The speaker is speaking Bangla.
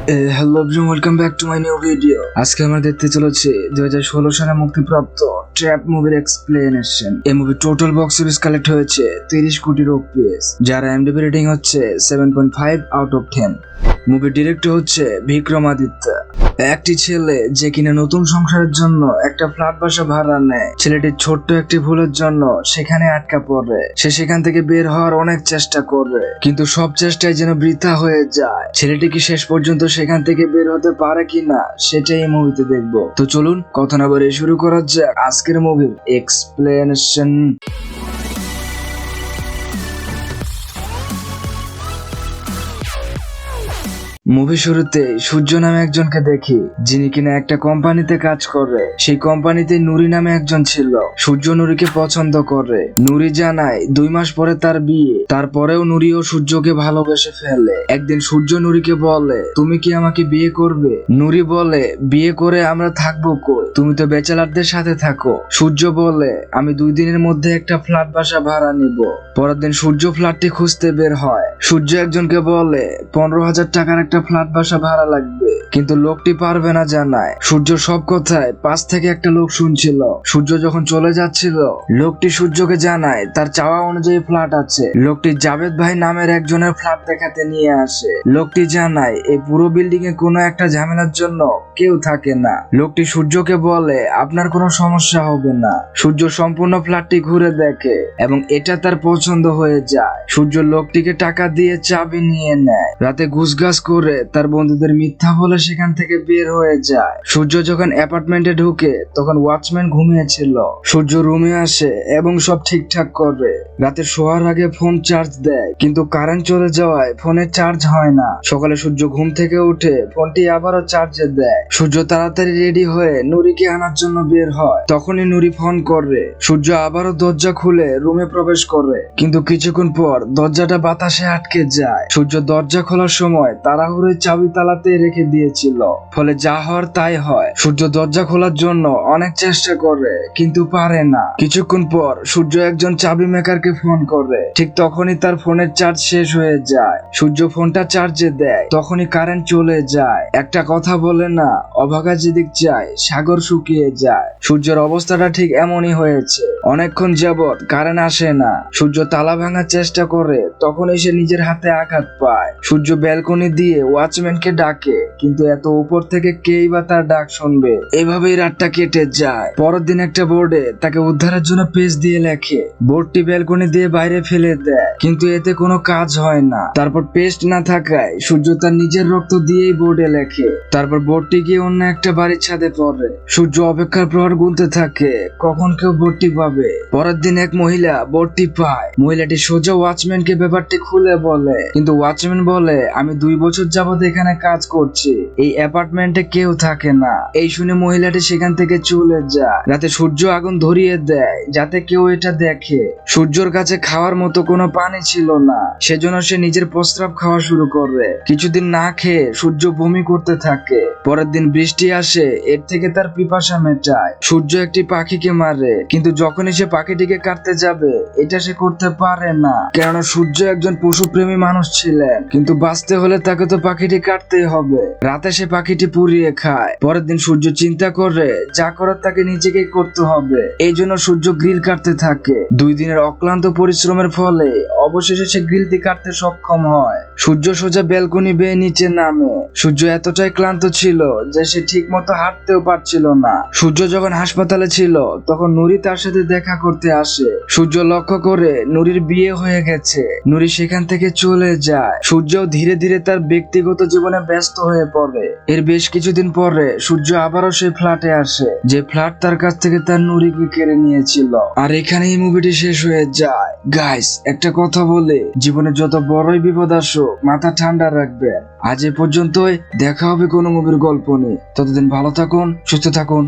Hello everyone, welcome back to my new video. আজকে আমরা দেখতে চলেছি 2016 সালে মুক্তিপ্রাপ্ত ট্র্যাপ মুভির এক্সপ্লেনেশন। এই movie total box office collect হয়েছে 30 কোটি রুপিস, যার IMDb রেটিং হচ্ছে 7.5 আউট অফ 10। মুভির ডিরেক্টর হচ্ছে বিক্রমাদিত্য। একটি ছেলে যে কিনা নতুন সংসারের জন্য একটা ফ্ল্যাট বাসা ভাড়া নেয়, ছেলেটির ছোট্ট একটি ভুলের জন্য সেখানে আটকা পড়ে। সে সেখান থেকে বের হওয়ার অনেক চেষ্টা করে, কিন্তু সব চেষ্টাই যেন বৃথা হয়ে যায়। ছেলেটি কি শেষ পর্যন্ত সেখান থেকে বের হতে পারে কিনা সেটাই এই মুভিতে দেখবো। তো চলুন কথা না বলে শুরু করা যাক আজকের মুভির এক্সপ্লেনেশন। মুভি শুরুতে সূর্য নামে একজনকে দেখি, যিনি কিনা একটা কোম্পানিতে কাজ করে। সেই কোম্পানিতে নুরি নামে একজন ছিল। সূর্য নুরিকে পছন্দ করে। নুরি জানায় 2 মাস পরে তার বিয়ে। তারপরেও নুরি ও সূর্যকে ভালোবেসে ফেলে। একদিন সূর্য নুরিকে বলে, তুমি কি আমাকে বিয়ে করবে? নুরি বলে, বিয়ে করে আমরা থাকবো কই? তুমি তো ব্যাচেলারদের সাথে থাকো। সূর্য বলে, আমি 2 দিনের মধ্যে একটা ফ্ল্যাট বাসা ভাড়া নিব। পরের দিন সূর্য ফ্ল্যাটটি খুঁজতে বের হয়। সূর্য একজনকে বলে 15,000 টাকার একটা ফ্ল্যাট বাসা ভাড়া লাগবে, কিন্তু লোকটি পারবে না জানায়। সূর্য সব কথায় পাশ থেকে একটা লোক শুনছিল। সূর্য যখন চলে যাচ্ছিল, লোকটি সূর্যকে জানায় তার চাওয়া অনুযায়ী ফ্ল্যাট আছে। লোকটি জাভেদ ভাই নামের একজনের ফ্ল্যাট দেখাতে নিয়ে আসে। লোকটি জানায় এই পুরো বিল্ডিং এ কোনো একটা ঝামেলার জন্য কেউ থাকে না। লোকটি সূর্যকে বলে, আপনার কোনো সমস্যা হবে না। সূর্য সম্পূর্ণ ফ্ল্যাটটি ঘুরে দেখে এবং এটা তার পছন্দ হয়ে যায়। সূর্য লোকটিকে টাকা দিয়ে চাবি নিয়ে নেয়। রাতে ঘুষঘাস করে তার বন্ধুদের মিথ্যা বলে সেখান থেকে বের হয়ে যায়। সূর্য যখন অ্যাপার্টমেন্টে ঢুকে তখন ওয়াচম্যান ঘুমিয়েছিল। সূর্য রুমে আসে এবং সব ঠিকঠাক করে। রাতে শোয়ার আগে ফোন চার্জ দেয়, কিন্তু কারেন্ট চলে যাওয়ায় ফোনে চার্জ হয় না। সকালে সূর্য ঘুম থেকে উঠে ফোনটি আবারও চার্জে দেয়। সূর্য তাড়াতাড়ি রেডি হয়ে নুরিকে আনার জন্য বের হয়। তখনই নুরি ফোন করে। সূর্য আবারও দরজা খুলে রুমে প্রবেশ করে, কিন্তু কিছুক্ষণ পর দরজাটা বাতাসে আটকে যায়। সূর্য দরজা খোলার সময় তাড়াহুড়োয় চাবি তালাতে রেখে দিয়েছিল, ফলে যা হওয়ার তাই হয়। সূর্য দরজা খোলার জন্য অনেক চেষ্টা করে, কিন্তু পারে না। কিছুক্ষণ পর সূর্য একজন চাবি মেকারকে ফোন করে। ঠিক তখনই তার ফোনের চার্জ শেষ হয়ে যায়। সূর্য ফোনটা চার্জে দেয়, তখনই কারেন্ট চলে যায়। একটা কথা বলে না, অভাগা যেদিক যায় সাগর শুকিয়ে যায়। সূর্যের অবস্থাটা ঠিক এমনই হয়েছে। অনেকক্ষণ যাবৎ কারেন্ট আসে না। সূর্য তালা ভাঙার চেষ্টা করে, তখন এসে নিজের হাতে আঘাত পায়। সূর্য ব্যালকনি দিয়ে ওয়াচম্যানকে ডাকে, কিন্তু এত উপর থেকে কেই বা তার ডাক শুনবে। এভাবেই রাতটা কেটে যায়। পরের দিন একটা বোর্ডে তাকে উদ্ধারের জন্য পেজ দিয়ে লেখে। বোর্ডটি ব্যালকনি দিয়ে বাইরে ফেলে দেয়, কিন্তু এতে কোনো কাজ হয় না। তারপর পেস্ট না থাকায় সূর্য তার নিজের রক্ত দিয়েই বোর্ডে লেখে। তারপর বোর্ডটি গিয়ে অন্য একটা বাড়ির ছাদে পড়ে। সূর্য অপেক্ষার প্রহর গুনতে থাকে, কখন কেউ বোর্ডটি পাবে। পরের দিন এক মহিলা বোর্ডটি পায়। মহিলাটি সোজা ওয়াচম্যানকে ব্যাপারটি খুলে বলে, কিন্তু ওয়াচম্যান বলে, আমি 2 বছর যাবত এখানে কাজ করছি, এই অ্যাপার্টমেন্টে কেউ থাকে না। এই শুনে মহিলাটি সেখান থেকে চলে যায়। রাতে সূর্য আগুন ধরিয়ে দেয় যাতে কেউ এটা দেখে। সূর্যর কাছে খাওয়ার মতো কোনো পানি ছিল না, সেজন্য সে নিজের প্রস্রাব খাওয়া শুরু করে। কিছুদিন না খেয়ে সূর্য বমি করতে থাকে। পরের দিন বৃষ্টি আসে, এর থেকে তার পিপাসা মেটায়। সূর্য একটি পাখিকে মারে, কিন্তু যখনই সে পাখিটিকে কাটতে যাবে এটা সে করতে পারে না, কেননা সূর্য একজন পশুপ্রেমী মানুষ ছিলেন। কিন্তু বাঁচতে হলে তাকে তো পাখিটি কাটতেই হবে। রাতে সে পাখিটি পুড়িয়ে খায়। পরের দিন সূর্য চিন্তা করে যা করার তাকে নিজেকেই করতে হবে। এই জন্য সূর্য গ্রিল কাটতে থাকে। 2 দিনের অক্লান্ত পরিশ্রমের ফলে অবশেষে সে গ্রিলটি কাটতে সক্ষম হয়। সূর্য সোজা ব্যালকনি বেয়ে নিচে নামে। সূর্য এতটাই ক্লান্ত ছিল যে সে ঠিক মতো হাঁটতেও পারছিল না। সূর্য যখন হাসপাতালে ছিল তখন নুরি তার সাথে দেখা করতে আসে। সূর্য লক্ষ্য করে নুরির বিয়ে হয়ে গেছে। নুরি সেখান থেকে চলে যায়। সূর্যও ধীরে ধীরে তার ব্যক্তিগত জীবনে ব্যস্ত হয়ে পড়ে। এর বেশ কিছুদিন পরে সূর্য আবারও সেই ফ্ল্যাটে আসে, যে ফ্ল্যাট তার কাছ থেকে তার নুরিকে কেড়ে নিয়েছিল। আর এখানে এই মুভিটি শেষ হয়ে যায়। গাইস, একটা কথা বলে, জীবনে যত বড়ই বিপদ আসুক মাথা ঠান্ডা রাখবেন। আজ এ পর্যন্তই, দেখা হবে কোনো মুভির গল্প নিয়ে। ততদিন ভালো থাকুন, সুস্থ থাকুন।